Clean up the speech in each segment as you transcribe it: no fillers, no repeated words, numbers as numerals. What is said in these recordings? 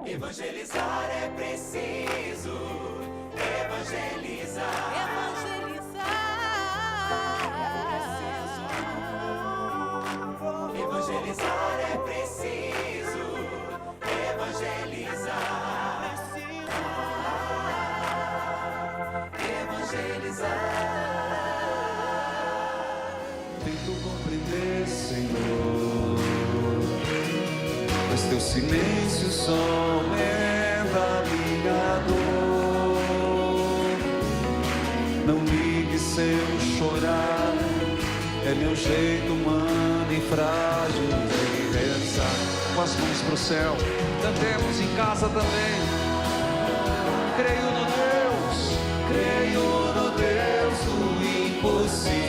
Evangelizar é preciso. Evangelizar. Evangelizar é preciso. Evangelizar. Tento compreender, Senhor, mas teu silêncio só aumenta minha dor. Não ligue sem eu chorar, é meu jeito humano e frágil de rezar. Com as mãos pro céu, cantemos em casa também. Creio no Deus do impossível.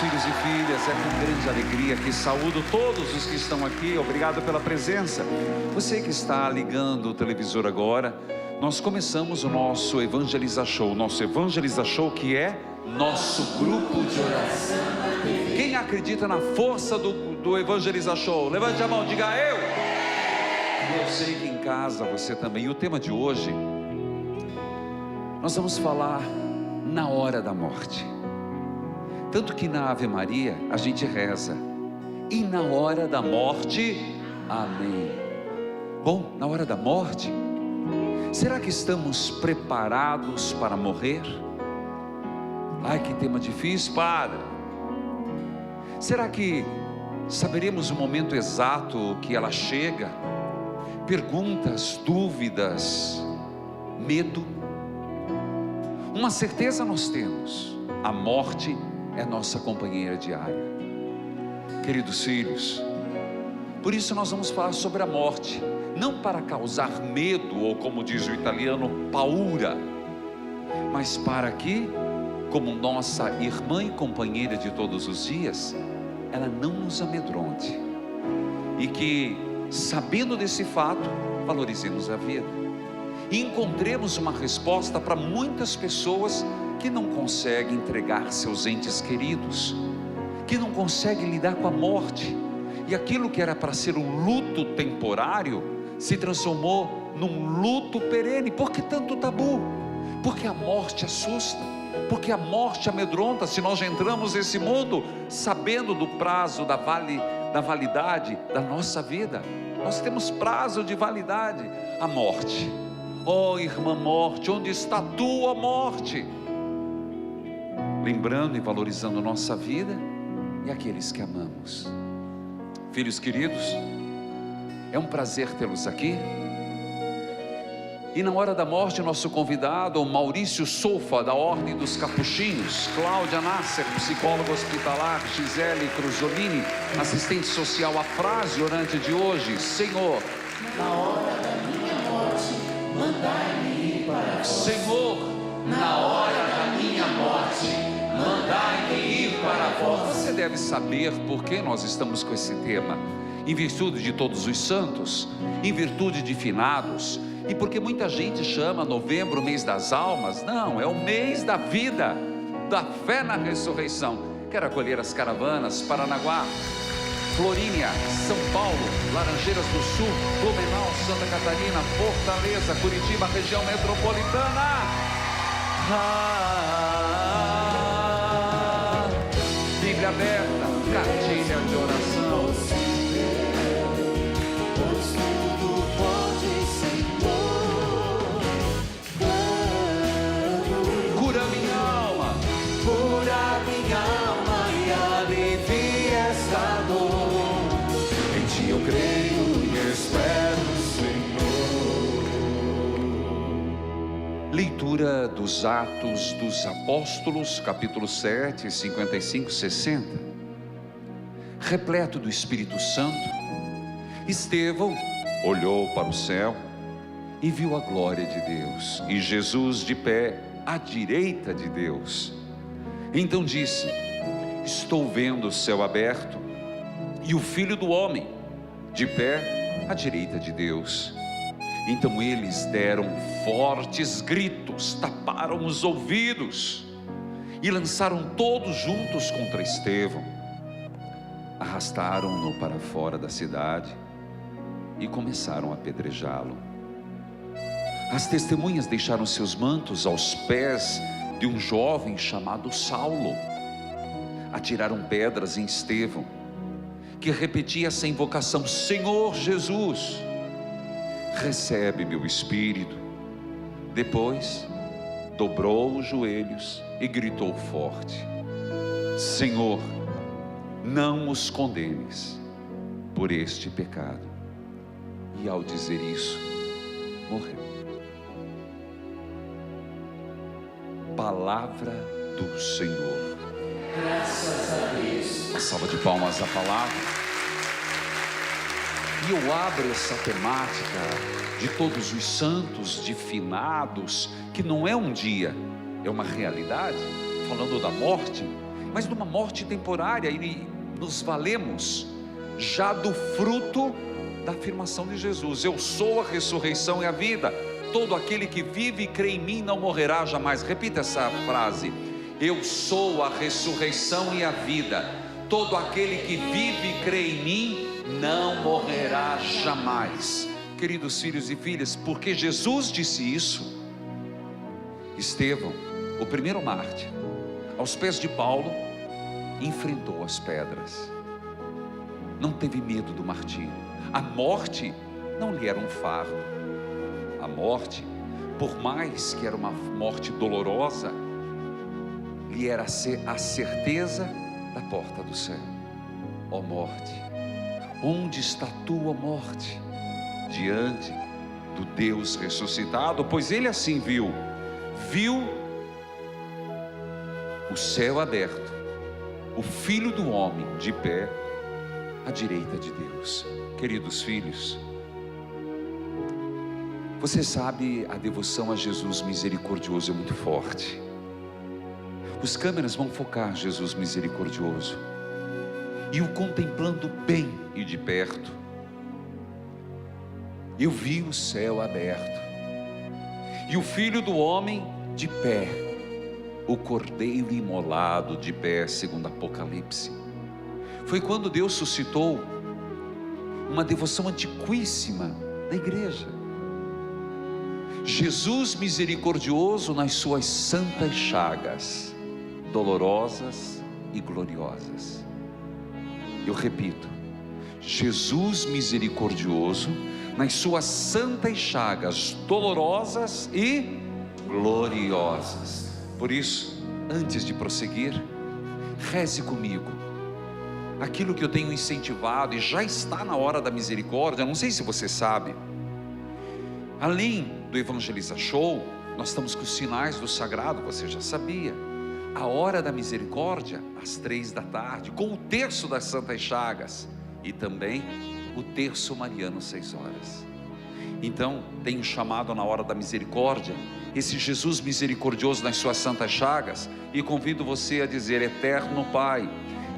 Filhos e filhas, é com grande alegria que saúdo todos os que estão aqui. Obrigado pela presença. Você que está ligando o televisor agora, nós começamos o nosso Evangeliza Show. Nosso Evangeliza Show, que é nosso grupo de oração. Quem acredita na força do Evangeliza Show? Levante a mão, diga eu. E eu sei que em casa você também. E o tema de hoje, nós vamos falar na hora da morte. Tanto que na Ave Maria a gente reza: e na hora da morte, amém. Bom, na hora da morte, será que estamos preparados para morrer? Ai, que tema difícil, padre. Será que saberemos o momento exato que ela chega? Perguntas, dúvidas, medo. Uma certeza nós temos: a morte é nossa companheira diária. Queridos filhos, por isso nós vamos falar sobre a morte, não para causar medo, ou como diz o italiano, paura, mas para que, como nossa irmã e companheira de todos os dias, ela não nos amedronte, e que, sabendo desse fato, valorizemos a vida, e encontremos uma resposta para muitas pessoas que não conseguem entregar seus entes queridos, que não conseguem lidar com a morte, e aquilo que era para ser um luto temporário, se transformou num luto perene. Por que tanto tabu? Porque a morte assusta, porque a morte amedronta. Se nós já entramos nesse mundo sabendo do prazo da validade da nossa vida, nós temos prazo de validade. A morte, oh irmã morte, onde está a tua morte? Lembrando e valorizando nossa vida e aqueles que amamos. Filhos queridos, é um prazer tê-los aqui. E na hora da morte, nosso convidado, o Maurício Solfa, da Ordem dos Capuchinhos, Cláudia Nasser, psicóloga hospitalar, Gisele Cruzolini, assistente social. A frase orante de hoje: Senhor, na hora da minha morte, mandai-me ir para vós. Senhor, na hora da minha morte, mandai-me ir para vós. Você deve saber por que nós estamos com esse tema. Em virtude de todos os santos, em virtude de finados, e porque muita gente chama novembro o mês das almas. Não, é o mês da vida, da fé na ressurreição. Quero acolher as caravanas: Paranaguá, Florínia, São Paulo, Laranjeiras do Sul, Blumenau, Santa Catarina, Fortaleza, Curitiba, região metropolitana. Bíblia aberta, cartilha de oração. Curando em Leitura dos Atos dos Apóstolos, capítulo 7, 55, 60. Repleto do Espírito Santo, Estevão olhou para o céu e viu a glória de Deus, e Jesus de pé à direita de Deus. Então disse: estou vendo o céu aberto e o Filho do Homem de pé à direita de Deus. Então eles deram fortes gritos, taparam os ouvidos e lançaram todos juntos contra Estevão. Arrastaram-no para fora da cidade e começaram a apedrejá-lo. As testemunhas deixaram seus mantos aos pés de um jovem chamado Saulo. Atiraram pedras em Estevão, que repetia essa invocação: Senhor Jesus, recebe meu espírito. Depois dobrou os joelhos e gritou forte: Senhor, não os condenes por este pecado. E ao dizer isso, morreu. Palavra do Senhor. Graças a Deus. Uma salva de palmas à palavra. E eu abro essa temática de todos os santos, de finados, que não é um dia, é uma realidade, falando da morte, mas de uma morte temporária, e nos valemos já do fruto da afirmação de Jesus: eu sou a ressurreição e a vida, todo aquele que vive e crê em mim não morrerá jamais. Repita essa frase: eu sou a ressurreição e a vida, todo aquele que vive e crê em mim não morrerá jamais. Queridos filhos e filhas, porque Jesus disse isso, Estevão, o primeiro mártir, aos pés de Paulo, enfrentou as pedras, não teve medo do martírio. A morte não lhe era um fardo. A morte, por mais que era uma morte dolorosa, lhe era a certeza da porta do céu. Ó morte, onde está tua morte? Diante do Deus ressuscitado, pois ele assim viu o céu aberto, o Filho do Homem de pé à direita de Deus. Queridos filhos, você sabe, a devoção a Jesus misericordioso é muito forte. Os câmeras vão focar Jesus misericordioso, e o contemplando bem e de perto, eu vi o céu aberto e o Filho do Homem de pé, o Cordeiro imolado de pé, segundo Apocalipse. Foi quando Deus suscitou uma devoção antiquíssima da igreja. Jesus misericordioso nas suas santas chagas, dolorosas e gloriosas. Eu repito: Jesus misericordioso nas suas santas chagas, dolorosas e gloriosas. Por isso, antes de prosseguir, reze comigo aquilo que eu tenho incentivado, e já está na hora da misericórdia. Não sei se você sabe, além do Evangeliza Show, nós estamos com os sinais do sagrado, você já sabia. A hora da misericórdia, às 15h, com o terço das santas chagas, e também o terço mariano, 6 horas. Então, tenho chamado na hora da misericórdia esse Jesus misericordioso nas suas santas chagas, e convido você a dizer: Eterno Pai,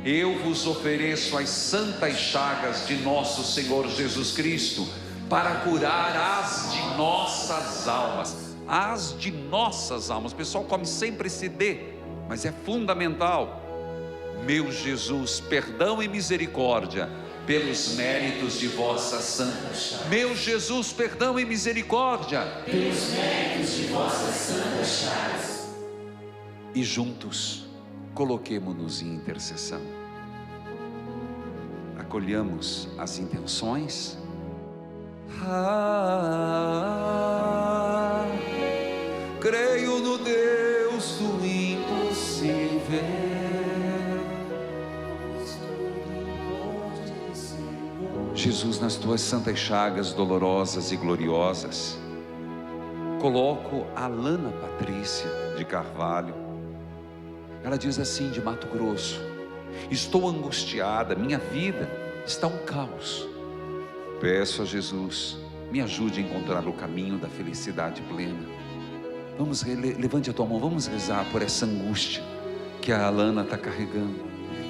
eu vos ofereço as santas chagas de nosso Senhor Jesus Cristo, para curar as de nossas almas. As de nossas almas. O pessoal come sempre esse D, mas é fundamental. Meu Jesus, perdão e misericórdia pelos méritos de vossas santas. Meu Jesus, perdão e misericórdia Pelos méritos de vossas santas chagas. E juntos coloquemo-nos em intercessão. Acolhamos as intenções. Creio no Deus do impossível. Jesus, nas tuas santas chagas dolorosas e gloriosas, coloco a Lana Patrícia de Carvalho. Ela diz assim, de Mato Grosso: estou angustiada, minha vida está um caos. Peço a Jesus, me ajude a encontrar o caminho da felicidade plena. Levante a tua mão, vamos rezar por essa angústia que a Alana está carregando.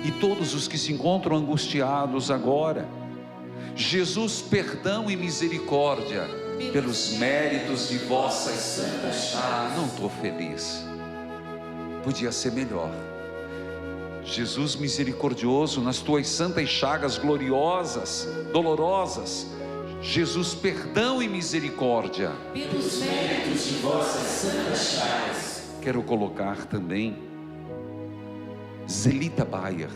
E todos os que se encontram angustiados agora, Jesus, perdão e misericórdia pelos méritos de vossas santas chagas. Não estou feliz, podia ser melhor. Jesus misericordioso, nas tuas santas chagas gloriosas, dolorosas, Jesus, perdão e misericórdia pelos méritos de vossas santas chagas. Quero colocar também Zelita Bayer,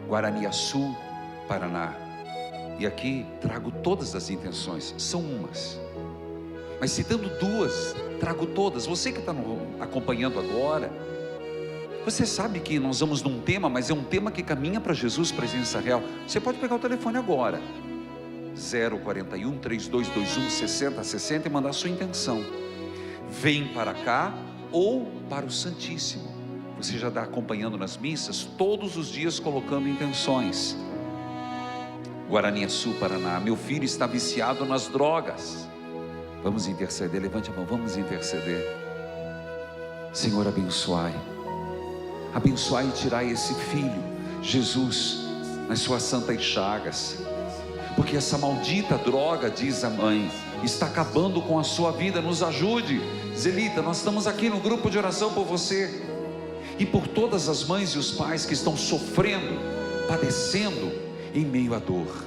Guaraniaçu, Paraná. E aqui trago todas as intenções, são umas, mas citando duas, trago todas. Você que está acompanhando agora, você sabe que nós vamos num tema, mas é um tema que caminha para Jesus, presença real. Você pode pegar o telefone agora, 041 3221 6060, e mandar a sua intenção. Vem para cá ou para o Santíssimo. Você já está acompanhando nas missas, todos os dias colocando intenções. Guaraniaçu, Paraná, meu filho está viciado nas drogas. Vamos interceder, levante a mão, vamos interceder. Senhor, abençoai e tirai esse filho, Jesus, nas suas santas chagas, porque essa maldita droga, diz a mãe, está acabando com a sua vida. Nos ajude, Zelita, nós estamos aqui no grupo de oração por você e por todas as mães e os pais que estão sofrendo, padecendo em meio à dor.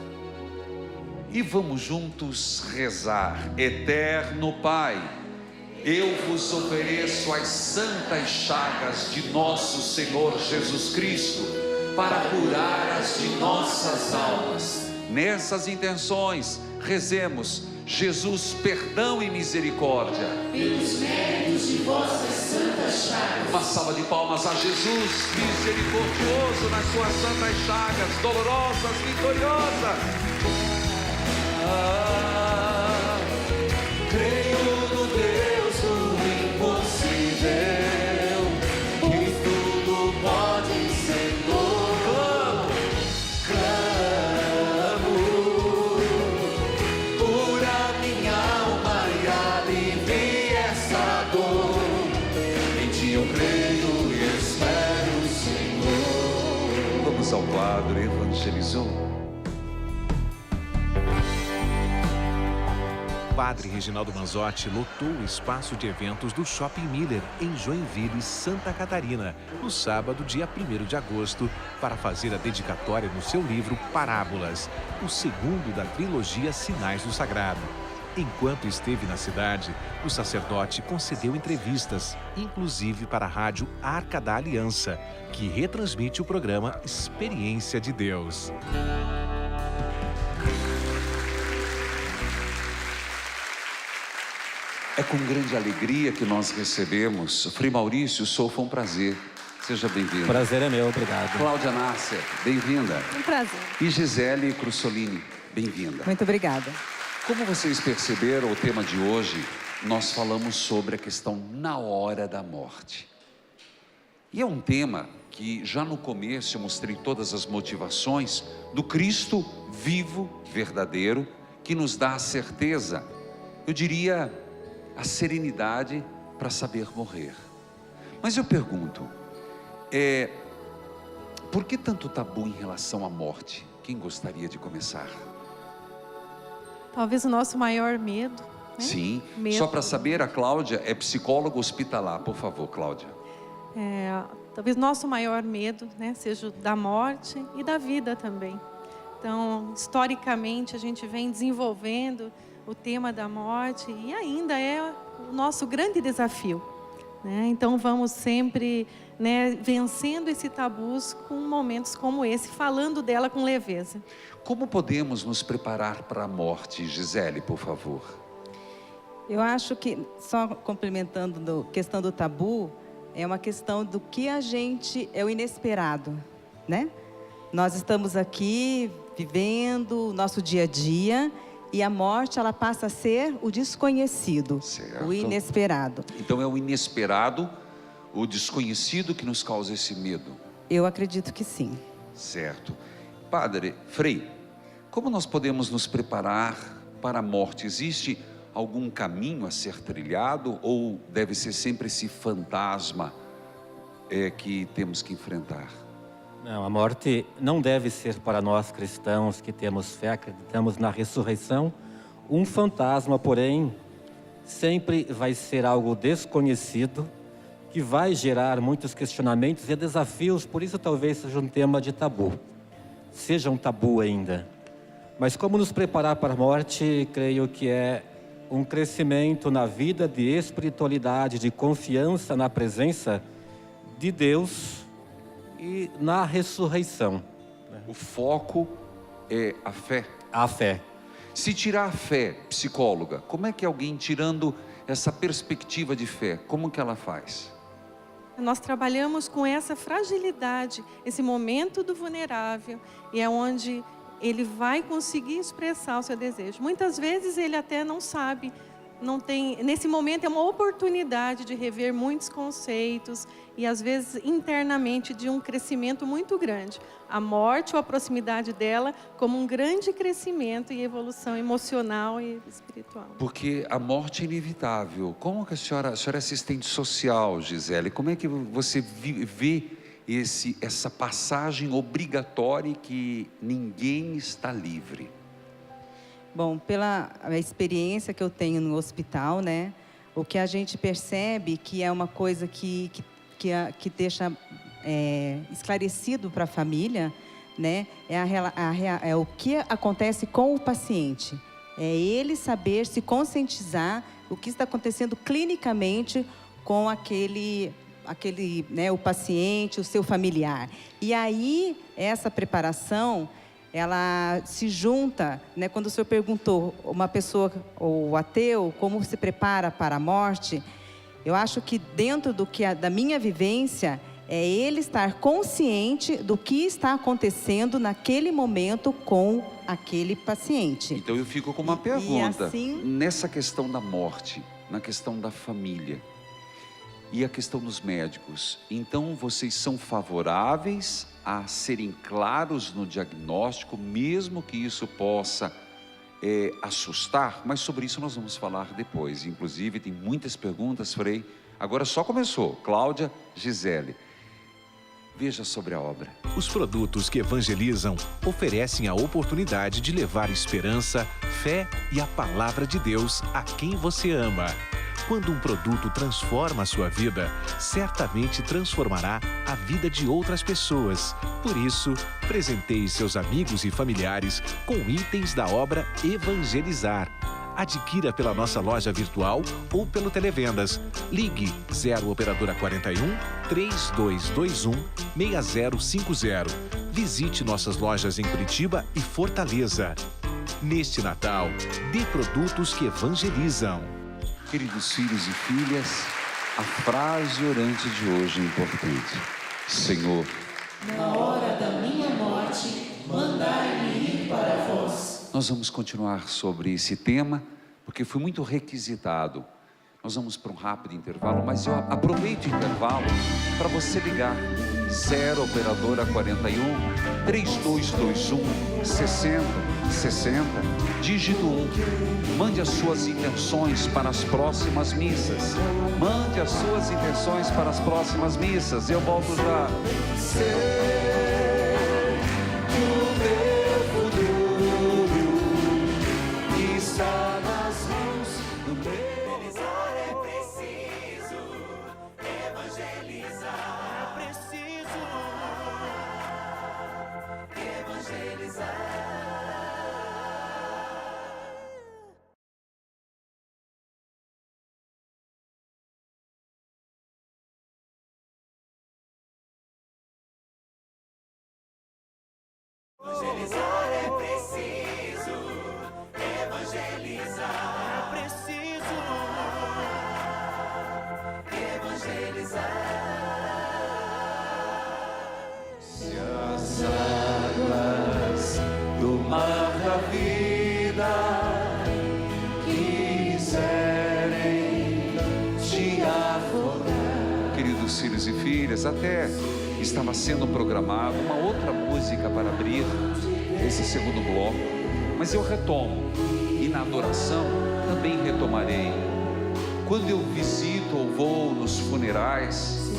E vamos juntos rezar. Eterno Pai, eu vos ofereço as santas chagas de nosso Senhor Jesus Cristo, para curar as de nossas almas. Nessas intenções, rezemos: Jesus, perdão e misericórdia pelos méritos de vossas santas chagas. Uma salva de palmas a Jesus, misericordioso nas suas santas chagas, dolorosas, vitoriosas. Creio no Deus do impossível, que tudo pode ser novo. Clamo, cura minha alma e alivie essa dor. Em ti eu creio e espero, Senhor. Vamos ao quadro Evangelizou. Padre Reginaldo Manzotti lotou o espaço de eventos do Shopping Miller, em Joinville, Santa Catarina, no sábado, dia 1º de agosto, para fazer a dedicatória no seu livro Parábolas, o segundo da trilogia Sinais do Sagrado. Enquanto esteve na cidade, o sacerdote concedeu entrevistas, inclusive para a rádio Arca da Aliança, que retransmite o programa Experiência de Deus. É com grande alegria que nós recebemos Frei Maurício Souza, um prazer. Seja bem-vindo. Prazer é meu, obrigado. Cláudia Nárcia, bem-vinda. Um prazer. E Gisele Crussolini, bem-vinda. Muito obrigada. Como vocês perceberam, o tema de hoje, nós falamos sobre a questão na hora da morte. E é um tema que já no começo eu mostrei todas as motivações do Cristo vivo, verdadeiro, que nos dá a certeza, eu diria, a serenidade para saber morrer. Mas eu pergunto, por que tanto tabu em relação à morte? Quem gostaria de começar? Talvez o nosso maior medo, né? Sim, Medo. só para saber, a Cláudia é psicóloga hospitalar. Por favor, Cláudia. Talvez nosso maior medo, né, seja da morte e da vida também. Então, historicamente, a gente vem desenvolvendo o tema da morte e ainda é o nosso grande desafio, né? Então vamos sempre, né, vencendo esse tabus com momentos como esse, falando dela com leveza. Como podemos nos preparar para a morte, Gisele, por favor? Eu acho que, só complementando a questão do tabu, é uma questão do que a gente, é o inesperado, né? Nós estamos aqui vivendo o nosso dia a dia e a morte ela passa a ser o desconhecido, Certo. o inesperado. Então é o inesperado, o desconhecido que nos causa esse medo. Eu acredito que sim. Certo. Padre Frei, como nós podemos nos preparar para a morte? Existe algum caminho a ser trilhado ou deve ser sempre esse fantasma que temos que enfrentar? Não, a morte não deve ser para nós cristãos que temos fé, acreditamos na ressurreição, um fantasma, porém, sempre vai ser algo desconhecido, que vai gerar muitos questionamentos e desafios, por isso talvez seja um tema de tabu, seja um tabu ainda. Mas como nos preparar para a morte, creio que é um crescimento na vida de espiritualidade, de confiança na presença de Deus e na ressurreição. O foco é a fé. A fé. Se tirar a fé, psicóloga, como é que alguém tirando essa perspectiva de fé, como que ela faz? Nós trabalhamos com essa fragilidade, esse momento do vulnerável, e é onde ele vai conseguir expressar o seu desejo. Muitas vezes ele até não sabe, não tem, nesse momento é uma oportunidade de rever muitos conceitos e às vezes internamente de um crescimento muito grande. A morte ou a proximidade dela como um grande crescimento e evolução emocional e espiritual. Porque a morte é inevitável. Como que a senhora é assistente social, Gisele, como é que você vê essa passagem obrigatória que ninguém está livre? Bom, pela experiência que eu tenho no hospital, né, o que a gente percebe que é uma coisa que deixa esclarecido para a família, né, é o que acontece com o paciente. É ele saber se conscientizar o que está acontecendo clinicamente com aquele, né, o paciente, o seu familiar. E aí, essa preparação, ela se junta, né, quando o senhor perguntou, uma pessoa, ou ateu, como se prepara para a morte, eu acho que dentro da minha vivência, é ele estar consciente do que está acontecendo naquele momento com aquele paciente. Então eu fico com uma pergunta, assim, nessa questão da morte, na questão da família e a questão dos médicos, então vocês são favoráveis a serem claros no diagnóstico, mesmo que isso possa assustar, mas sobre isso nós vamos falar depois. Inclusive tem muitas perguntas, Frei. Agora só começou. Cláudia, Gisele, veja sobre a obra. Os produtos que evangelizam oferecem a oportunidade de levar esperança, fé e a palavra de Deus a quem você ama. Quando um produto transforma a sua vida, certamente transformará a vida de outras pessoas. Por isso, presenteie seus amigos e familiares com itens da obra Evangelizar. Adquira pela nossa loja virtual ou pelo Televendas. Ligue 0 Operadora 41 3221 6050. Visite nossas lojas em Curitiba e Fortaleza. Neste Natal, dê produtos que evangelizam. Queridos filhos e filhas, a frase orante de hoje é importante. Senhor, na hora da minha morte, mandai-me ir para vós. Nós vamos continuar sobre esse tema, porque foi muito requisitado. Nós vamos para um rápido intervalo, mas eu aproveito o intervalo para você ligar 0 Operadora 41 3221 6060, dígito 1. Mande as suas intenções para as próximas missas. Mande as suas intenções para as próximas missas. Eu volto já. Evangelizar é preciso, evangelizar é preciso, evangelizar. Se as águas do mar da vida meus filhos e filhas, até estava sendo programada uma outra música para abrir esse segundo bloco, mas eu retomo, e na adoração também retomarei. Quando eu visito ou vou nos funerais,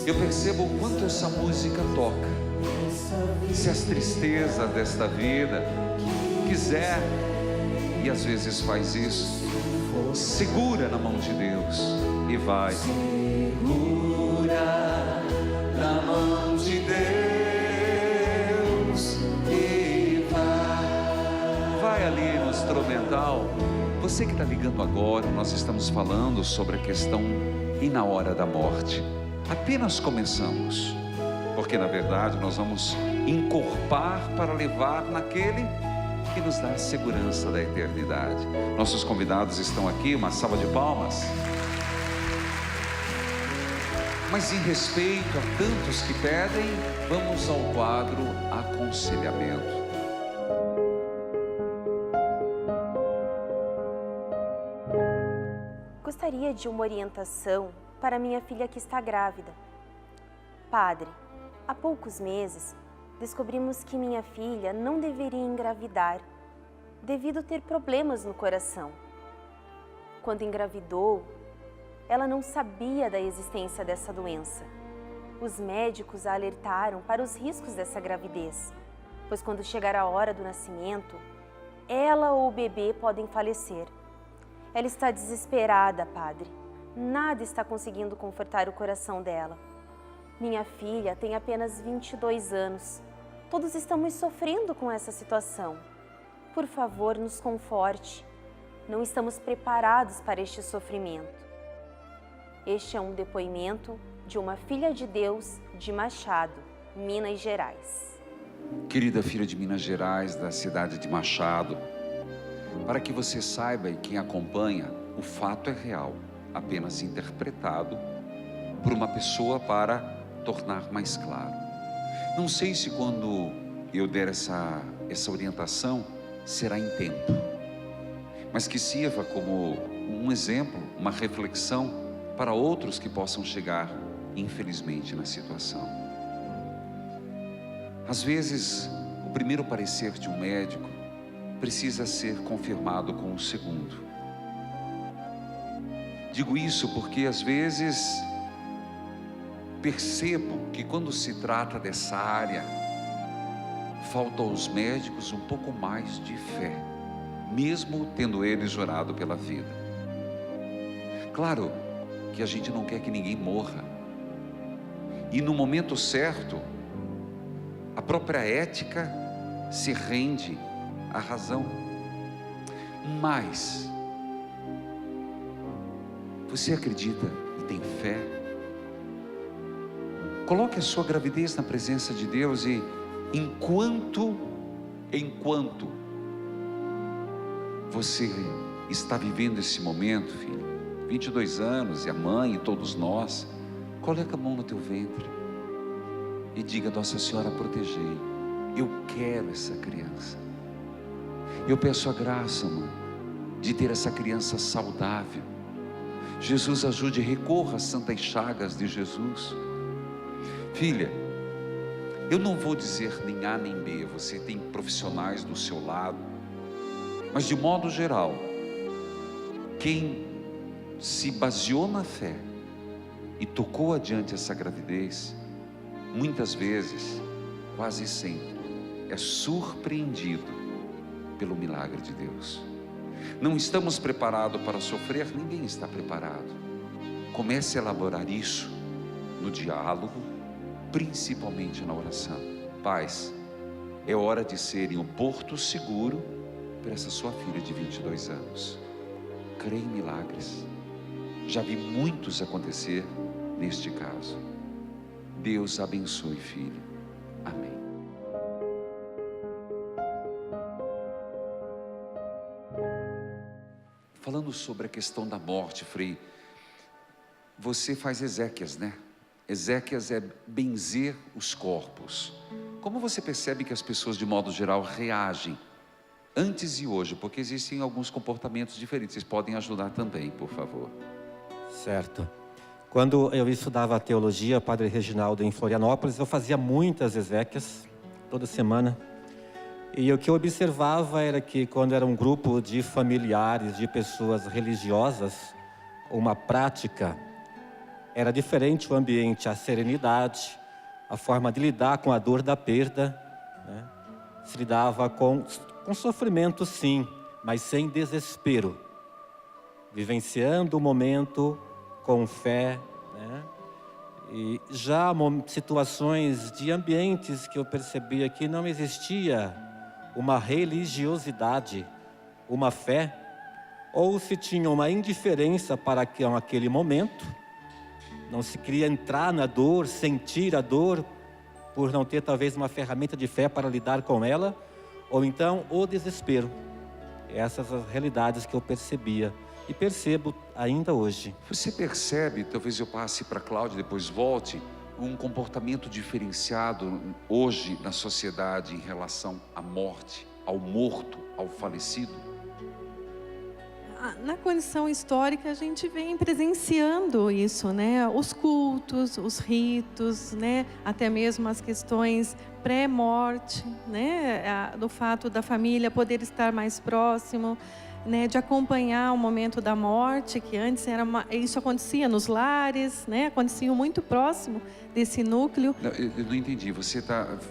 eu percebo o quanto essa música toca. Se as tristezas desta vida quiser, e às vezes faz isso, segura na mão de Deus e vai. Segura na mão de Deus e vai. Vai ali no instrumental. Você que está ligando agora, nós estamos falando sobre a questão e na hora da morte. Apenas começamos, porque na verdade nós vamos encorpar para levar naquele que nos dá a segurança da eternidade. Nossos convidados estão aqui, uma salva de palmas. Mas em respeito a tantos que pedem, vamos ao quadro aconselhamento. Gostaria de uma orientação para minha filha que está grávida. Padre, há poucos meses descobrimos que minha filha não deveria engravidar devido a ter problemas no coração. Quando engravidou, ela não sabia da existência dessa doença. Os médicos a alertaram para os riscos dessa gravidez, pois quando chegar a hora do nascimento, ela ou o bebê podem falecer. Ela está desesperada, padre. Nada está conseguindo confortar o coração dela. Minha filha tem apenas 22 anos. Todos estamos sofrendo com essa situação. Por favor, nos conforte. Não estamos preparados para este sofrimento. Este é um depoimento de uma filha de Deus de Machado, Minas Gerais. Querida filha de Minas Gerais, da cidade de Machado, para que você saiba e quem acompanha, o fato é real, apenas interpretado por uma pessoa para tornar mais claro. Não sei se quando eu der essa orientação será em tempo, mas que sirva como um exemplo, uma reflexão para outros que possam chegar, infelizmente, na situação. Às vezes, o primeiro parecer de um médico precisa ser confirmado com o segundo. Digo isso porque às vezes percebo que quando se trata dessa área, falta aos médicos um pouco mais de fé, mesmo tendo eles orado pela vida. Claro que a gente não quer que ninguém morra, e no momento certo, a própria ética se rende à razão. Mas você acredita e tem fé? Coloque a sua gravidez na presença de Deus e enquanto você está vivendo esse momento, filho, 22 anos, e a mãe e todos nós, coloque a mão no teu ventre e diga: Nossa Senhora, protegei, eu quero essa criança. Eu peço a graça, mãe, de ter essa criança saudável. Jesus ajude, recorra às santas chagas de Jesus. Filha, eu não vou dizer nem A nem B, você tem profissionais do seu lado, mas de modo geral, quem se baseou na fé e tocou adiante essa gravidez, muitas vezes, quase sempre, é surpreendido pelo milagre de Deus. Não estamos preparados para sofrer, ninguém está preparado. Comece a elaborar isso no diálogo, principalmente na oração. Pais, é hora de serem um porto seguro para essa sua filha de 22 anos. Creia em milagres. Já vi muitos acontecer neste caso. Deus abençoe, filho. Amém. Falando sobre a questão da morte, Frei, você faz exéquias, né? Exéquias é benzer os corpos. Como você percebe que as pessoas, de modo geral, reagem antes e hoje? Porque existem alguns comportamentos diferentes. Vocês podem ajudar também, por favor. Certo. Quando eu estudava teologia, Padre Reginaldo, em Florianópolis, eu fazia muitas exéquias, toda semana. E o que eu observava era que quando era um grupo de familiares, de pessoas religiosas, uma prática, era diferente o ambiente, a serenidade, a forma de lidar com a dor da perda, né? Se lidava com sofrimento, sim, mas sem desespero, vivenciando o momento com fé, né? E já situações de ambientes que eu percebia que não existia uma religiosidade, uma fé, ou se tinha uma indiferença para aquele momento, não se queria entrar na dor, sentir a dor, por não ter talvez uma ferramenta de fé para lidar com ela, ou então o desespero. Essas são as realidades que eu percebia e percebo ainda hoje. Você percebe, talvez eu passe para a Cláudia, depois volte, um comportamento diferenciado hoje na sociedade em relação à morte, ao morto, ao falecido? Na condição histórica, a gente vem presenciando isso, né? Os cultos, os ritos, né? Até mesmo as questões pré-morte, né? Do fato da família poder estar mais próximo, né? De acompanhar o momento da morte, que antes isso acontecia nos lares, né? Acontecia muito próximo desse núcleo. Eu não entendi,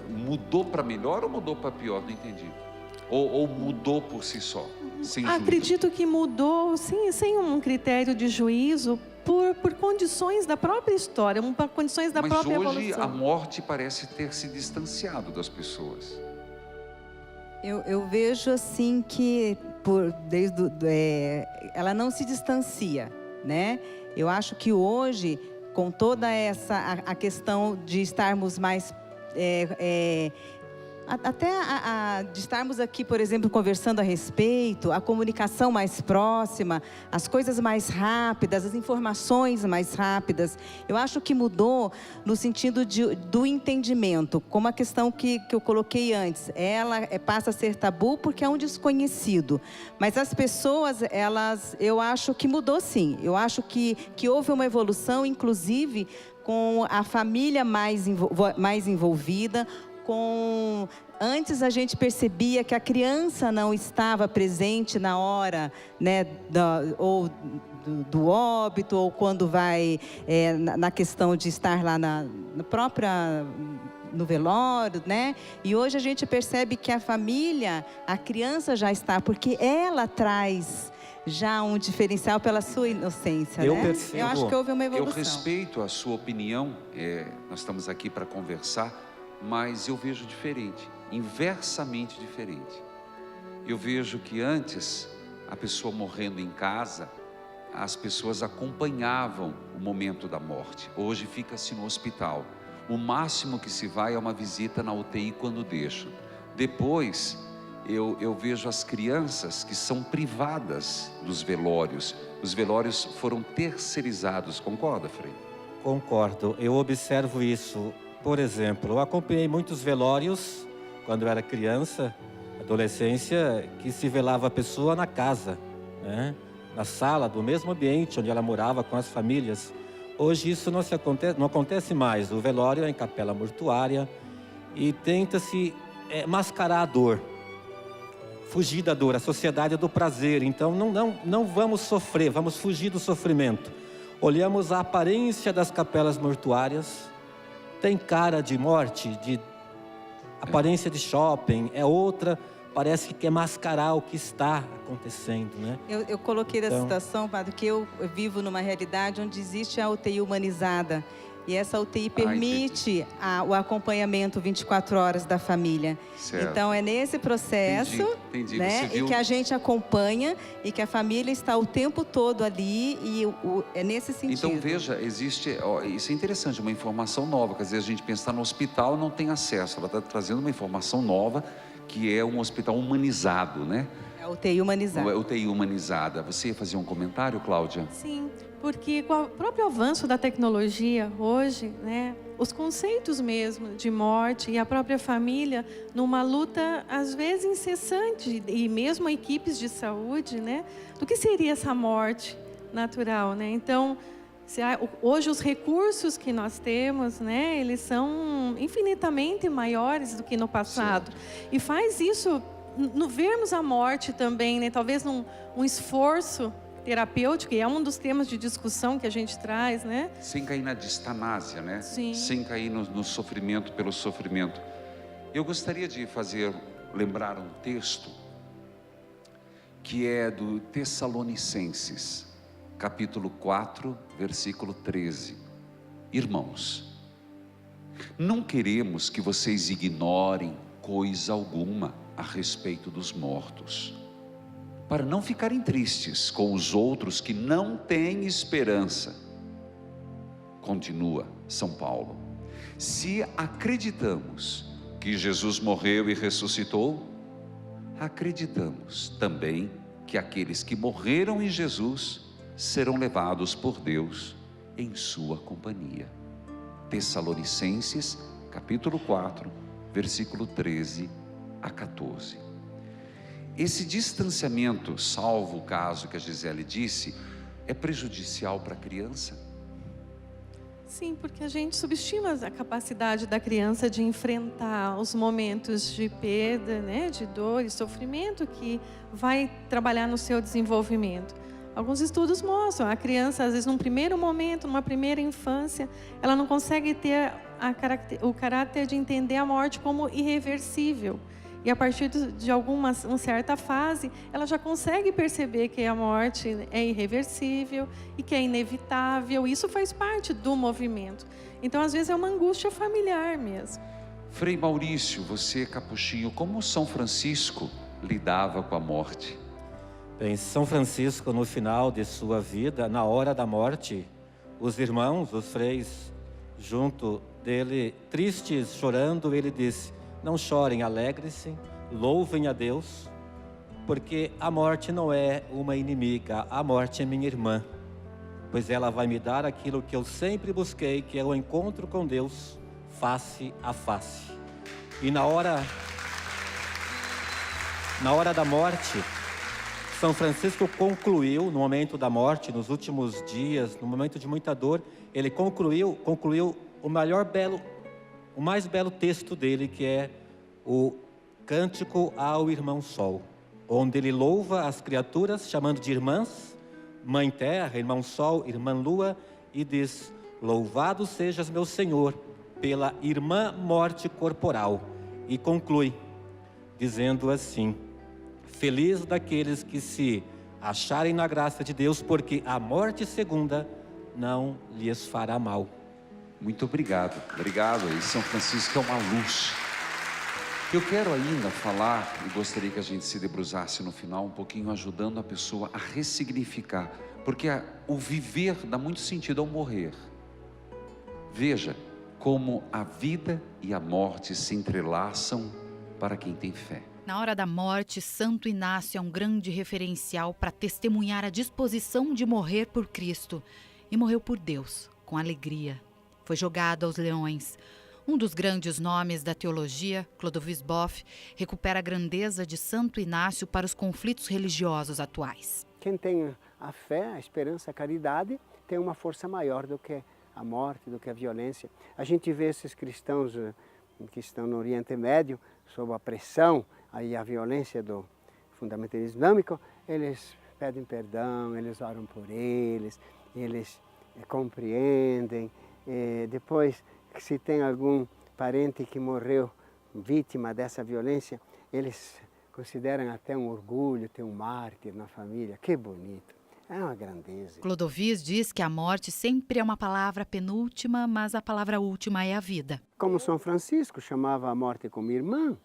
mudou para melhor ou mudou para pior? Não entendi. Ou mudou por si só? Acredito que mudou, sim, sem um critério de juízo, por condições da própria história, por condições da própria evolução. Mas hoje a morte parece ter se distanciado das pessoas. Eu vejo assim que ela não se distancia, né? Eu acho que hoje, com toda a questão de estarmos mais de estarmos aqui, por exemplo, conversando a respeito, a comunicação mais próxima, as coisas mais rápidas, as informações mais rápidas. Eu acho que mudou no sentido do entendimento, como a questão que eu coloquei antes. Ela passa a ser tabu porque é um desconhecido. Mas as pessoas, eu acho que mudou sim. Eu acho que houve uma evolução, inclusive, com a família mais envolvida. Antes a gente percebia que a criança não estava presente na hora, né, do óbito, ou quando vai na questão de estar lá no velório, né? E hoje a gente percebe que a família, a criança já está, porque ela traz já um diferencial pela sua inocência, eu né? percebo. Eu acho que houve uma evolução. Eu respeito a sua opinião, nós estamos aqui para conversar, mas eu vejo diferente, inversamente diferente. Eu vejo que antes, a pessoa morrendo em casa, as pessoas acompanhavam o momento da morte. Hoje fica-se no hospital. O máximo que se vai é uma visita na UTI quando deixam. Depois, eu vejo as crianças que são privadas dos velórios. Os velórios foram terceirizados, concorda, Frei? Concordo, eu observo isso. Por exemplo, eu acompanhei muitos velórios quando eu era criança, adolescência, que se velava a pessoa na casa, né? Na sala, do mesmo ambiente onde ela morava com as famílias. Hoje isso não acontece mais. O velório é em capela mortuária e tenta-se mascarar a dor, fugir da dor. A sociedade é do prazer, então não vamos sofrer, vamos fugir do sofrimento. Olhamos a aparência das capelas mortuárias, tem cara de morte, de aparência de shopping, é outra, parece que quer mascarar o que está acontecendo, né? Eu coloquei essa situação, padre, que eu vivo numa realidade onde existe a UTI humanizada. E essa UTI permite o acompanhamento 24 horas da família. Certo. Então é nesse processo, entendi. né, e que a gente acompanha e que a família está o tempo todo ali e é nesse sentido. Então veja, existe, isso é interessante, uma informação nova, que às vezes a gente pensa no hospital não tem acesso, ela está trazendo uma informação nova, que é um hospital humanizado, né? É a UTI humanizada. É UTI humanizada. Você ia fazer um comentário, Cláudia? Sim, porque com o próprio avanço da tecnologia hoje, né, os conceitos mesmo de morte e a própria família numa luta às vezes incessante e mesmo equipes de saúde, né, do que seria essa morte natural, né? Então, Hoje os recursos que nós temos, né, eles são infinitamente maiores do que no passado. E faz isso, no vermos a morte também, né, talvez um esforço terapêutico, e é um dos temas de discussão que a gente traz, né? Sem cair na distanásia, né? Sim. Sem cair no sofrimento pelo sofrimento. Eu gostaria de lembrar um texto que é do Tessalonicenses, capítulo 4, versículo 13. Irmãos, não queremos que vocês ignorem coisa alguma a respeito dos mortos, para não ficarem tristes com os outros que não têm esperança. Continua São Paulo: se acreditamos que Jesus morreu e ressuscitou, acreditamos também que aqueles que morreram em Jesus serão levados por Deus em sua companhia. Tessalonicenses, capítulo 4, versículo 13 a 14. Esse distanciamento, salvo o caso que a Gisele disse, é prejudicial para a criança? Sim, porque a gente subestima a capacidade da criança de enfrentar os momentos de perda, né, de dor e sofrimento que vai trabalhar no seu desenvolvimento. Alguns estudos mostram, a criança, às vezes, num primeiro momento, numa primeira infância, ela não consegue ter o caráter de entender a morte como irreversível. E a partir de uma certa fase, ela já consegue perceber que a morte é irreversível e que é inevitável. Isso faz parte do movimento. Então, às vezes, é uma angústia familiar mesmo. Frei Maurício, você, capuchinho, como São Francisco lidava com a morte? Bem, São Francisco, no final de sua vida, na hora da morte, os irmãos, os freis, junto dele, tristes, chorando, ele disse: não chorem, alegrem-se, louvem a Deus, porque a morte não é uma inimiga, a morte é minha irmã, pois ela vai me dar aquilo que eu sempre busquei, que é o encontro com Deus, face a face. E na hora da morte, São Francisco concluiu, no momento da morte, nos últimos dias, no momento de muita dor, ele concluiu o mais belo texto dele, que é o Cântico ao Irmão Sol, onde ele louva as criaturas, chamando de irmãs, Mãe Terra, Irmão Sol, Irmã Lua, e diz: louvado sejas, meu Senhor, pela irmã morte corporal. E conclui, dizendo assim: feliz daqueles que se acharem na graça de Deus, porque a morte segunda não lhes fará mal. Muito obrigado, obrigado aí. São Francisco é uma luz. Eu quero ainda falar, e gostaria que a gente se debruçasse no final um pouquinho, ajudando a pessoa a ressignificar, porque o viver dá muito sentido ao morrer. Veja como a vida e a morte se entrelaçam para quem tem fé. Na hora da morte, Santo Inácio é um grande referencial para testemunhar a disposição de morrer por Cristo, e morreu por Deus, com alegria. Foi jogado aos leões. Um dos grandes nomes da teologia, Clodovis Boff, recupera a grandeza de Santo Inácio para os conflitos religiosos atuais. Quem tem a fé, a esperança, a caridade, tem uma força maior do que a morte, do que a violência. A gente vê esses cristãos que estão no Oriente Médio, sob a pressão e a violência do fundamentalismo islâmico, eles pedem perdão, eles oram por eles compreendem. Depois, se tem algum parente que morreu vítima dessa violência, eles consideram até um orgulho ter um mártir na família. Que bonito, é uma grandeza. Clodovis diz que a morte sempre é uma palavra penúltima, mas a palavra última é a vida. Como São Francisco chamava a morte como irmã,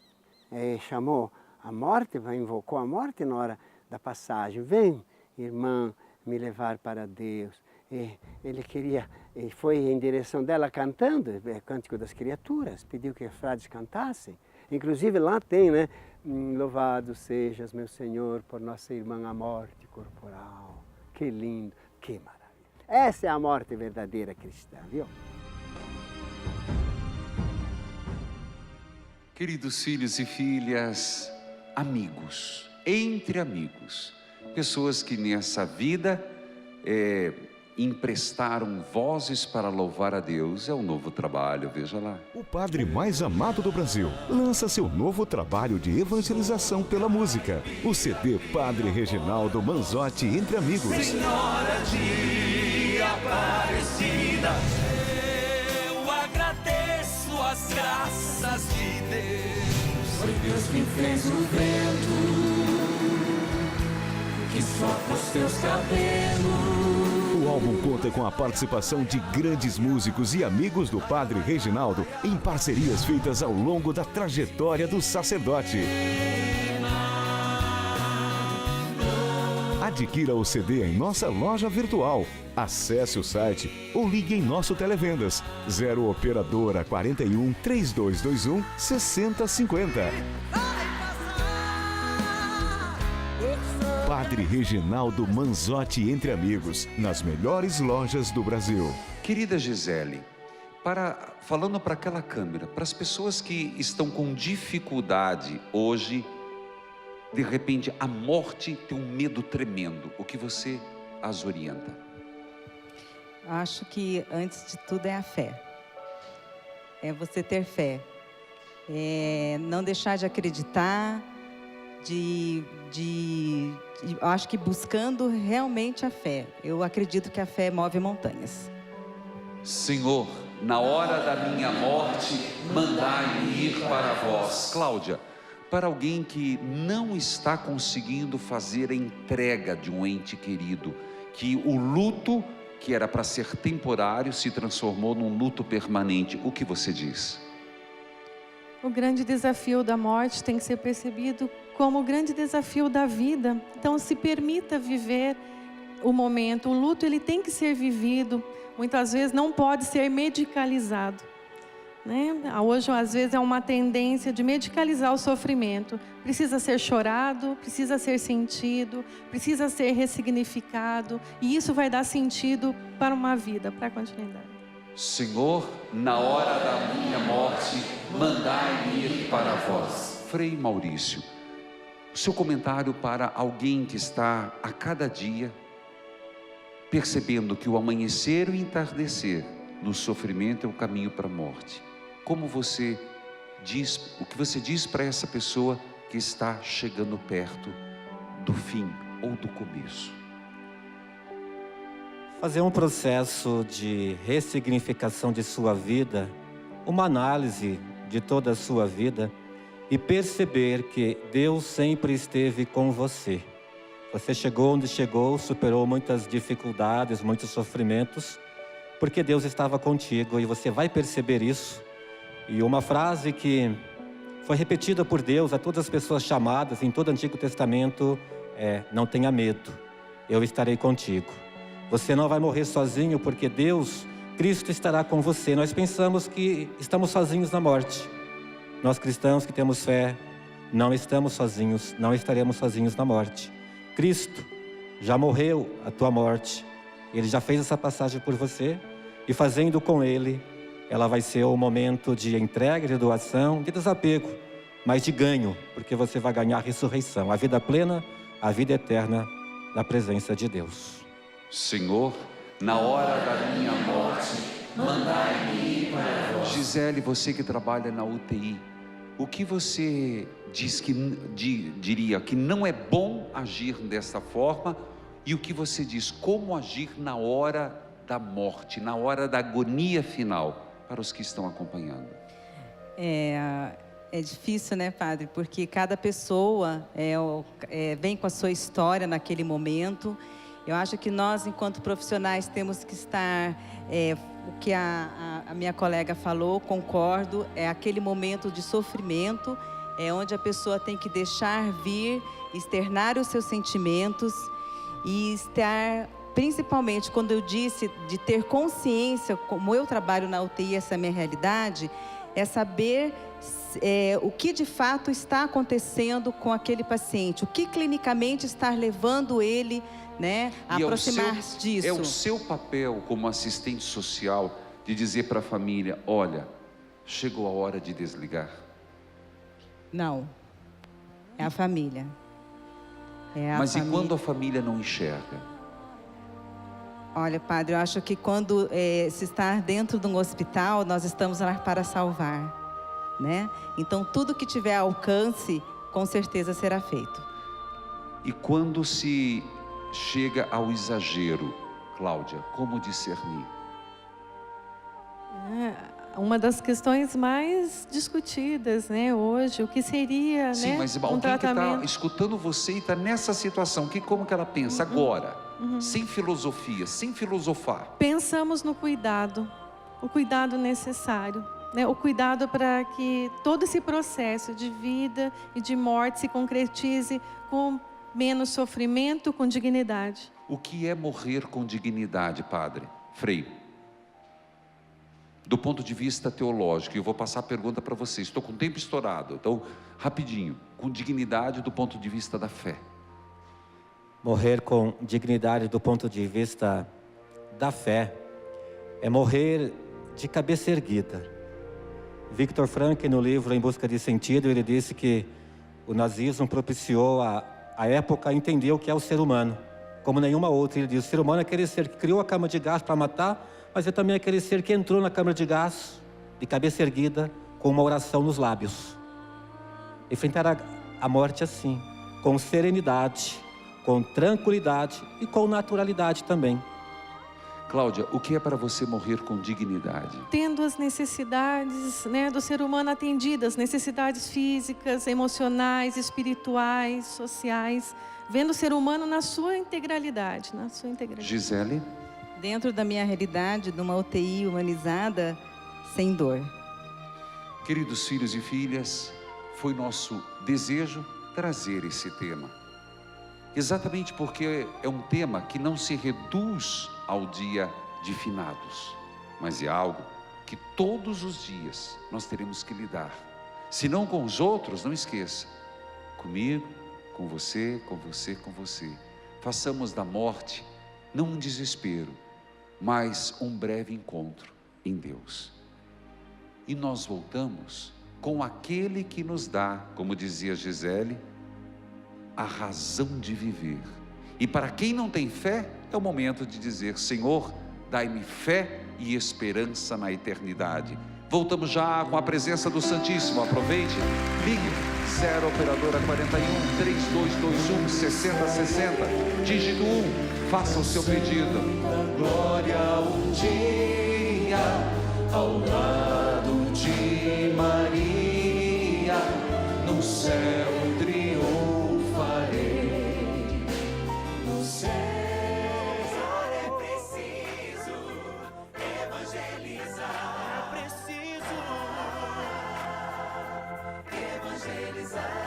chamou a morte, invocou a morte na hora da passagem. Vem, irmã, me levar para Deus. Ele foi em direção dela cantando, Cântico das Criaturas, pediu que os frades cantassem. Inclusive lá tem, né? Louvado sejas, meu Senhor, por nossa irmã a morte corporal. Que lindo, que maravilha. Essa é a morte verdadeira cristã, viu? Queridos filhos e filhas, amigos, entre amigos, pessoas que nessa vida emprestaram vozes para louvar a Deus. É um novo trabalho, veja lá. O padre mais amado do Brasil lança seu novo trabalho de evangelização pela música. O CD Padre Reginaldo Manzotti Entre Amigos. Senhora de Aparecida, eu agradeço as graças de Deus. Foi Deus quem fez o vento que sopra os teus cabelos. O álbum conta com a participação de grandes músicos e amigos do Padre Reginaldo em parcerias feitas ao longo da trajetória do sacerdote. Adquira o CD em nossa loja virtual. Acesse o site ou ligue em nosso Televendas 0 Operadora 41 3221 6050. Padre Reginaldo Manzotti Entre Amigos, nas melhores lojas do Brasil. Querida Gisele, falando para aquela câmera, para as pessoas que estão com dificuldade hoje, de repente a morte tem um medo tremendo, o que você as orienta? Acho que antes de tudo é a fé. É você ter fé. É não deixar de acreditar, acho que buscando realmente a fé. Eu acredito que a fé move montanhas. Senhor, na hora da minha morte, mandai-me ir para vós. Cláudia, para alguém que não está conseguindo fazer a entrega de um ente querido, que o luto, que era para ser temporário, se transformou num luto permanente, o que você diz? O grande desafio da morte tem que ser percebido como o grande desafio da vida. Então, se permita viver o momento. O luto, ele tem que ser vivido. Muitas vezes não pode ser medicalizado, né? Hoje, às vezes, é uma tendência de medicalizar o sofrimento. Precisa ser chorado, precisa ser sentido, precisa ser ressignificado. E isso vai dar sentido para uma vida, para a continuidade. Senhor, na hora da minha morte, mandai-me ir para vós. Frei Maurício, o seu comentário para alguém que está a cada dia percebendo que o amanhecer e o entardecer no sofrimento é o caminho para a morte. Como você diz, o que você diz para essa pessoa que está chegando perto do fim ou do começo? Fazer um processo de ressignificação de sua vida, uma análise de toda a sua vida e perceber que Deus sempre esteve com você. Você chegou onde chegou, superou muitas dificuldades, muitos sofrimentos, porque Deus estava contigo e você vai perceber isso. E uma frase que foi repetida por Deus a todas as pessoas chamadas em todo o Antigo Testamento é: não tenha medo, eu estarei contigo. Você não vai morrer sozinho, porque Deus, Cristo estará com você. Nós pensamos que estamos sozinhos na morte. Nós cristãos que temos fé, não estamos sozinhos, não estaremos sozinhos na morte. Cristo já morreu a tua morte. Ele já fez essa passagem por você. E fazendo com Ele, ela vai ser o momento de entrega, de doação, de desapego, mas de ganho, porque você vai ganhar a ressurreição, a vida plena, a vida eterna na presença de Deus. Senhor, na hora da minha morte, mandai-me ir para vós. Gisele, você que trabalha na UTI, o que você diz que diria que não é bom agir dessa forma, e o que você diz como agir na hora da morte, na hora da agonia final, para os que estão acompanhando? É difícil, né, padre? Porque cada pessoa vem com a sua história naquele momento. Eu acho que nós, enquanto profissionais, temos que estar... o que a minha colega falou, concordo, é aquele momento de sofrimento, onde a pessoa tem que deixar vir, externar os seus sentimentos e estar, principalmente, quando eu disse de ter consciência, como eu trabalho na UTI, essa é a minha realidade, é saber o que de fato está acontecendo com aquele paciente, o que clinicamente está levando ele, né, a aproximar-se disso. É o seu papel como assistente social de dizer para a família: olha, chegou a hora de desligar? Não, é a família. Mas e quando a família não enxerga? Olha, padre, eu acho que quando se está dentro de um hospital, nós estamos lá para salvar, né? Então, tudo que tiver alcance, com certeza será feito. E quando se chega ao exagero, Cláudia, como discernir? Uma das questões mais discutidas, né, hoje, o que seria, sim, né, mas um alguém tratamento... que está escutando você e está nessa situação, como que ela pensa agora? Sem filosofia, sem filosofar. Pensamos no cuidado, o cuidado necessário, né, o cuidado para que todo esse processo de vida e de morte se concretize com menos sofrimento, com dignidade. O que é morrer com dignidade, padre? Frei. Do ponto de vista teológico, eu vou passar a pergunta para vocês. Estou com o tempo estourado, então, rapidinho. Com dignidade do ponto de vista da fé. Morrer com dignidade do ponto de vista da fé é morrer de cabeça erguida. Viktor Frankl, no livro Em Busca de Sentido, ele disse que o nazismo propiciou a época a entender o que é o ser humano, como nenhuma outra. Ele diz: o ser humano é aquele ser que criou a câmara de gás para matar, mas é também aquele ser que entrou na câmara de gás, de cabeça erguida, com uma oração nos lábios. Enfrentar a morte assim, com serenidade, com tranquilidade e com naturalidade também. Cláudia, o que é para você morrer com dignidade? Tendo as necessidades, né, do ser humano atendidas, necessidades físicas, emocionais, espirituais, sociais, vendo o ser humano na sua integralidade, Gisele? Dentro da minha realidade, de uma UTI humanizada, sem dor. Queridos filhos e filhas, foi nosso desejo trazer esse tema. Exatamente porque é um tema que não se reduz ao dia de finados, mas é algo que todos os dias nós teremos que lidar. Se não com os outros, não esqueça, comigo, com você, com você, com você. Façamos da morte não um desespero, mas um breve encontro em Deus. E nós voltamos com aquele que nos dá, como dizia Gisele, a razão de viver. E para quem não tem fé, é o momento de dizer: Senhor, dai-me fé e esperança na eternidade. Voltamos já com a presença do Santíssimo. Aproveite, ligue 0 operadora 41 3221 6060, dígito 1, faça o seu pedido. Glória um dia ao lado de Maria, no céu triunfarei, no céu. É preciso evangelizar, é preciso evangelizar.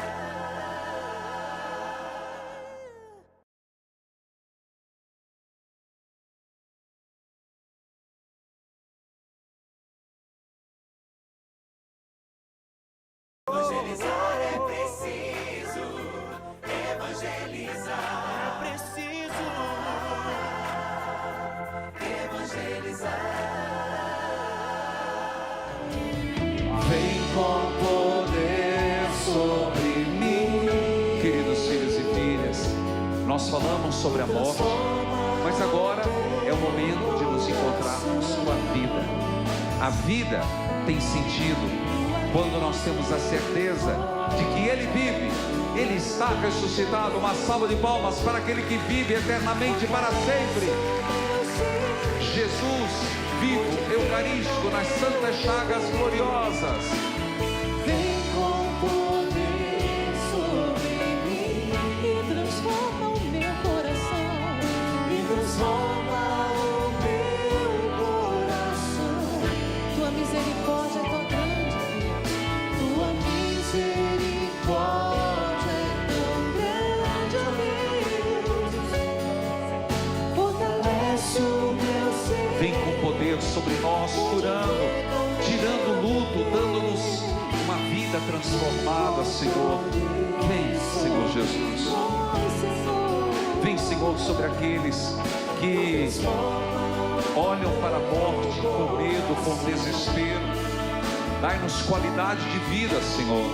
Evangelizar é preciso, evangelizar é preciso, evangelizar. Vem com poder sobre mim. Queridos filhos e filhas, nós falamos sobre a morte, mas agora é o momento de nos encontrarmos com a vida. A vida tem sentido quando nós temos a certeza de que Ele vive, Ele está ressuscitado. Uma salva de palmas para aquele que vive eternamente para sempre. Jesus vivo, eucarístico, nas santas chagas gloriosas. Vem com poder sobre mim e transforma o meu coração, e transforma o meu coração. Tua misericórdia é tão grande, tua misericórdia é tão grande, ó Deus. Fortalece o meu ser. Vem com poder sobre nós, curando, tirando o luto, dando-nos uma vida transformada, Senhor. Vem, Senhor Jesus. Vem, Senhor, sobre aqueles que olham para a morte com medo, com desespero. Dai-nos qualidade de vida, Senhor.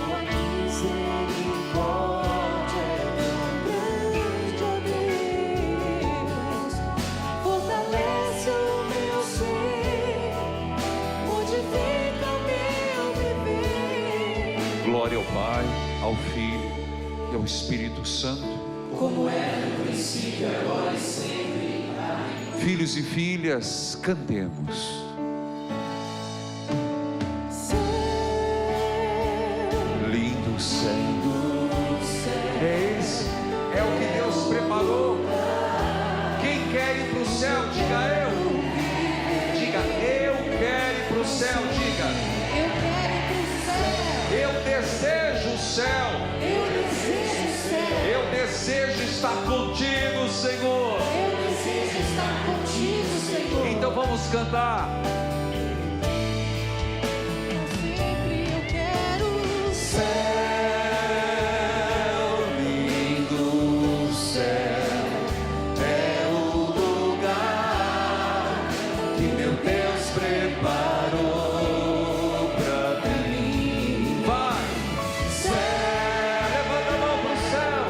Misericórdia é tão grande, ó Deus. Fortalece Glória ao Pai, ao Filho e ao Espírito Santo. Como era no princípio, agora e sempre. Amém. Filhos e filhas, cantemos. Lindo céu, esse é o que Deus preparou. Quem quer ir para o céu, diga eu. Diga eu quero ir para o céu, diga Eu quero ir para o céu. eu desejo o céu. Eu desejo o céu. Eu desejo estar contigo, Senhor. Eu desejo estar contigo, Senhor. Então vamos cantar. Sempre eu quero o céu, lindo céu, é o lugar que meu Deus preparou pra mim. Vai, levanta a mão para o céu.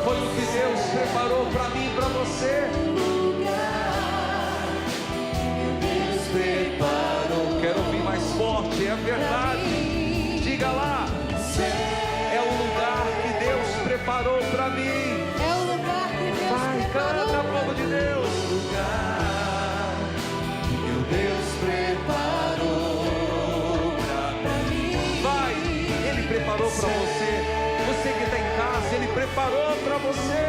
Foi o que Deus preparou para mim e para você. Quero ouvir mais forte, é verdade. Diga lá. É o lugar que Deus preparou para mim. É o lugar que Deus Vai, preparou. canta, povo de Deus. Lugar que meu Deus preparou pra mim. Vai, Ele preparou para você. Você que está em casa, Ele preparou para você.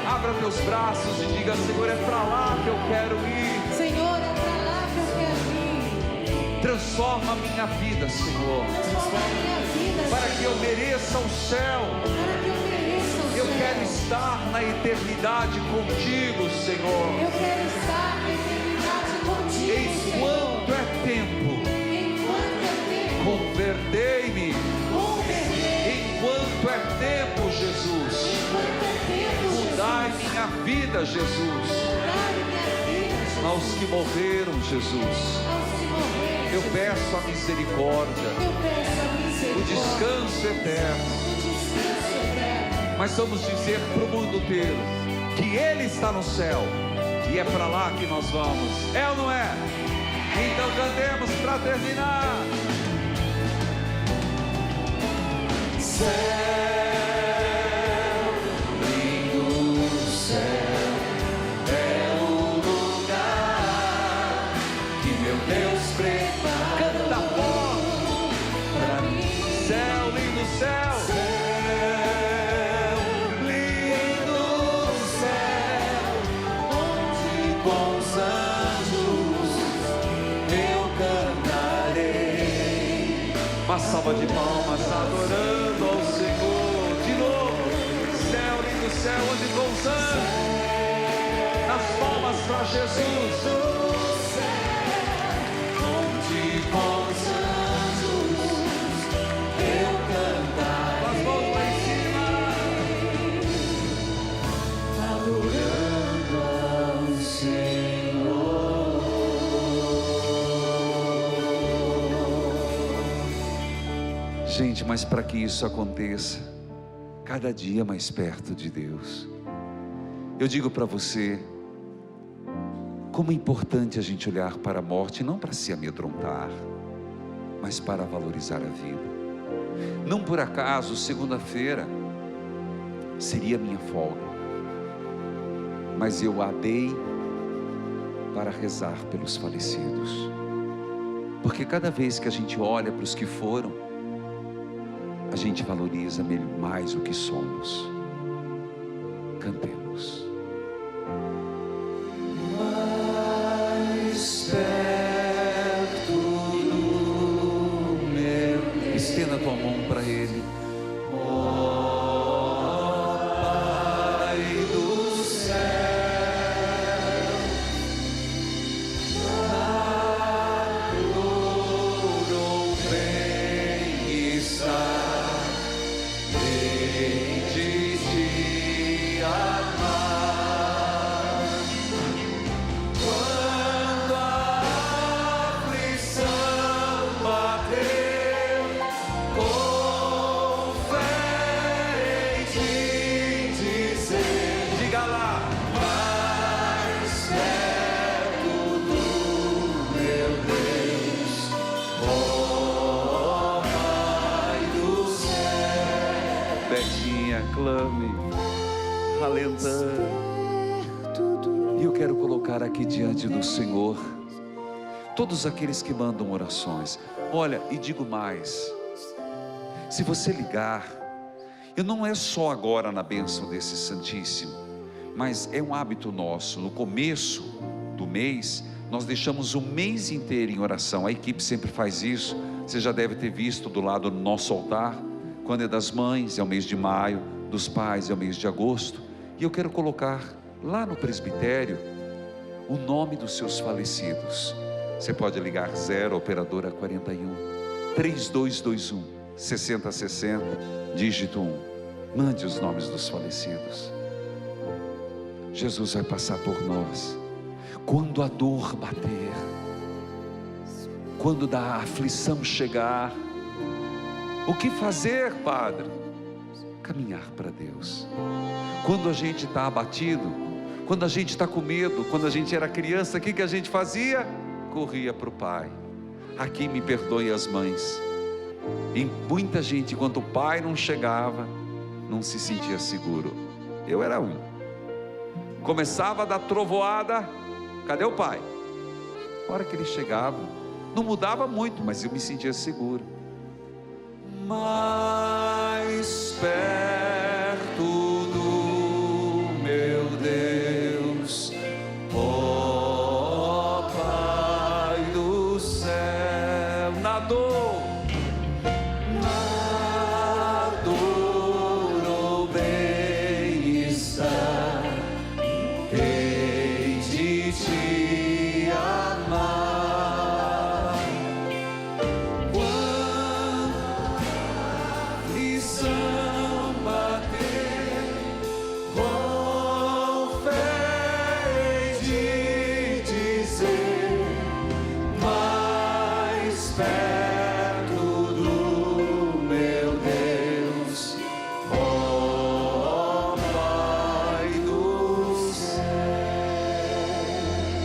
Abra teus braços e diga: Senhor, é para lá que eu quero ir. Senhor, é pra lá que eu quero ir. Transforma a minha vida, Senhor, Transforma a minha vida, para que eu mereça o céu. para que eu mereça o Eu céu. quero estar na eternidade contigo, Senhor. Eu quero estar na eternidade contigo, Enquanto é tempo, Enquanto é tempo, convertei-me. converter. Enquanto é tempo, Jesus, Enquanto é tempo, mudai minha vida, Jesus. mudar minha vida, Jesus. Aos que morreram, Jesus, Aos que morreram, eu peço a misericórdia, eu peço a o misericórdia, descanso eterno. o descanso eterno. Mas vamos dizer para o mundo inteiro que Ele está no céu e é para lá que nós vamos. É ou não é? Então cantemos para terminar. Céu, lindo céu, é o lugar que meu Deus preparou. Canta forte. Pra mim. Céu, lindo céu. Céu, lindo céu, onde com os anjos eu cantarei. Uma salva de palmas adorando ao Senhor. De novo. Céu, lindo céu, onde com os anjos. Nas palmas para Jesus. Onde com os anjos eu cantarei. As mãos lá em cima. Adorando ao Senhor. Gente, mas para que isso aconteça, cada dia mais perto de Deus, eu digo para você, como é importante a gente olhar para a morte, não para se amedrontar, mas para valorizar a vida. Não por acaso, segunda-feira seria minha folga, mas eu a dei para rezar pelos falecidos, porque cada vez que a gente olha para os que foram, a gente valoriza mais o que somos. Cantemos. Mais perto do meu Deus. Estenda tua mão para Ele. Ó Pai do céu, adoro bem estar de te amar. derrame, alentando. E eu quero colocar aqui diante do Senhor todos aqueles que mandam orações. Olha, e digo mais, se você ligar, e não é só agora na bênção desse Santíssimo, mas é um hábito nosso, no começo do mês, nós deixamos o mês inteiro em oração. A equipe sempre faz isso. Você já deve ter visto do lado do nosso altar, quando é das mães é o mês de maio, dos pais é o mês de agosto. E eu quero colocar lá no presbitério o nome dos seus falecidos. Você pode ligar 0 operadora 41 3221 6060 dígito 1. Mande os nomes dos falecidos. Jesus vai passar por nós. Quando a dor bater, quando da aflição chegar, o que fazer, Padre? Caminhar para Deus. Quando a gente está abatido, quando a gente está com medo, quando a gente era criança, o que a gente fazia? Corria para o Pai. Aqui me perdoe as mães. E muita gente, enquanto o pai não chegava, não se sentia seguro. Eu era um. Começava a dar trovoada, cadê o pai? A hora que ele chegava, não mudava muito, mas eu me sentia seguro. Mais perto do meu Deus, ó Pai do céu, na dor ou bem-estar, hei de te amar. Quando a aflição bater, com fé hei de dizer, mais perto do meu Deus, ó Pai do céu.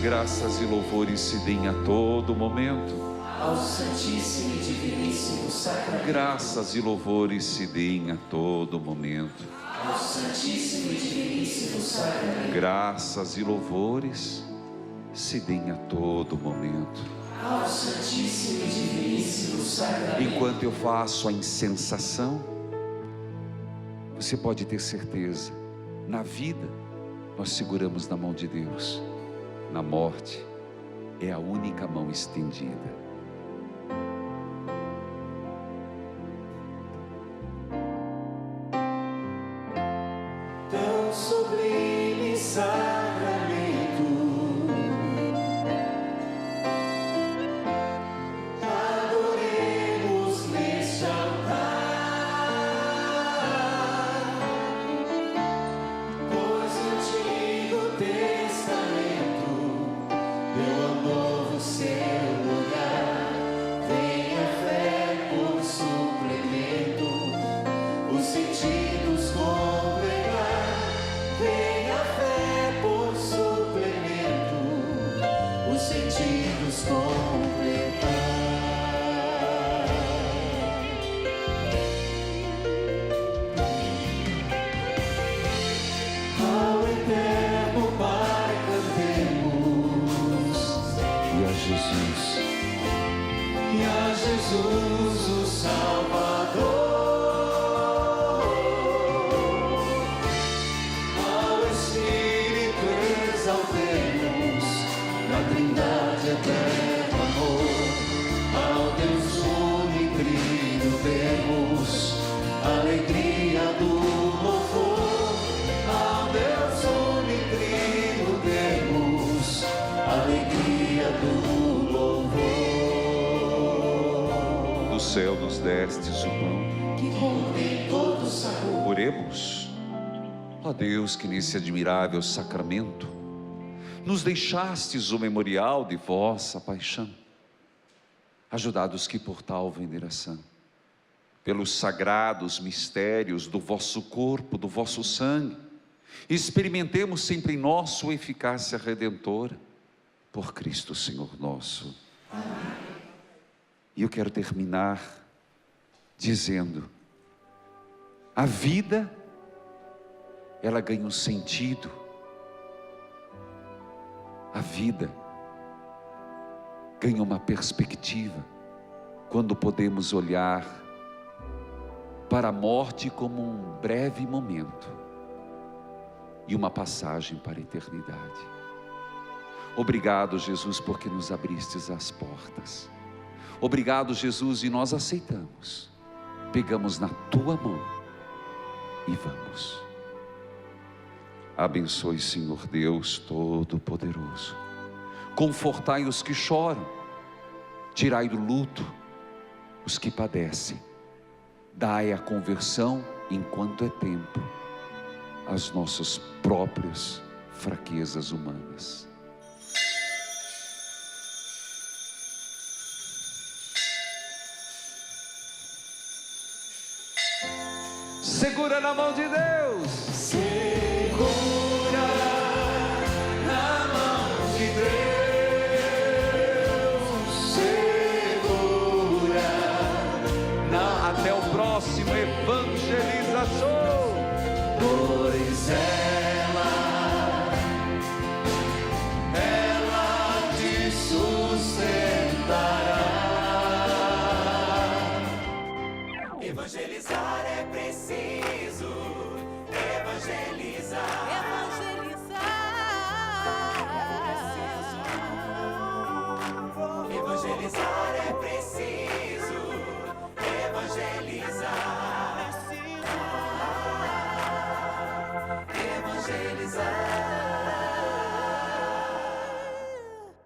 Graças e louvores se deem a todo momento ao Santíssimo e Diviníssimo Sacramento, graças e louvores se deem a todo momento ao Santíssimo e Diviníssimo Sacramento, graças e louvores se deem a todo momento. ao Santíssimo e Diviníssimo Sacramento. Enquanto eu faço a incensação, você pode ter certeza, na vida nós seguramos na mão de Deus, na morte é a única mão estendida. Tão sublime sacramento, adoremos neste altar, pois o Antigo Testamento deu ao novo seu lugar. Vem a fé por suplemento, os sentidos completar. Vem a fé por suplemento, os sentidos completar. Ao eterno Pai cantemos, E a Jesus, e a Jesus o Salvador. Ao Espírito exaltemos, na Trindade eterno amor. Ao Deus unitrino demos alegria do louvor. Ao Deus unitrino demos alegria do louvor. do céu nos destes o pão. Que contém todo o sabor. Oremos. Ó Deus, que nesse admirável sacramento nos deixastes o memorial de vossa paixão, ajudados que por tal veneração, pelos sagrados mistérios do vosso corpo, do vosso sangue, experimentemos sempre em nós sua eficácia redentora, por Cristo Senhor nosso. Amém. E eu quero terminar dizendo: a vida ela ganha um sentido. A vida ganha uma perspectiva quando podemos olhar para a morte como um breve momento e uma passagem para a eternidade. Obrigado, Jesus, porque nos abristes as portas. Obrigado, Jesus, e nós aceitamos. Pegamos na tua mão e vamos. Abençoe, Senhor Deus Todo-Poderoso. Confortai os que choram, tirai do luto os que padecem. Dai a conversão enquanto é tempo, às nossas próprias fraquezas humanas. Segura na mão de Deus. Segura na mão de Deus. Segura Até o próximo evangelização. Pois ela te sustentará. Evangelizar é preciso. Evangelizar. Evangelizar é preciso. Evangelizar. Evangelizar.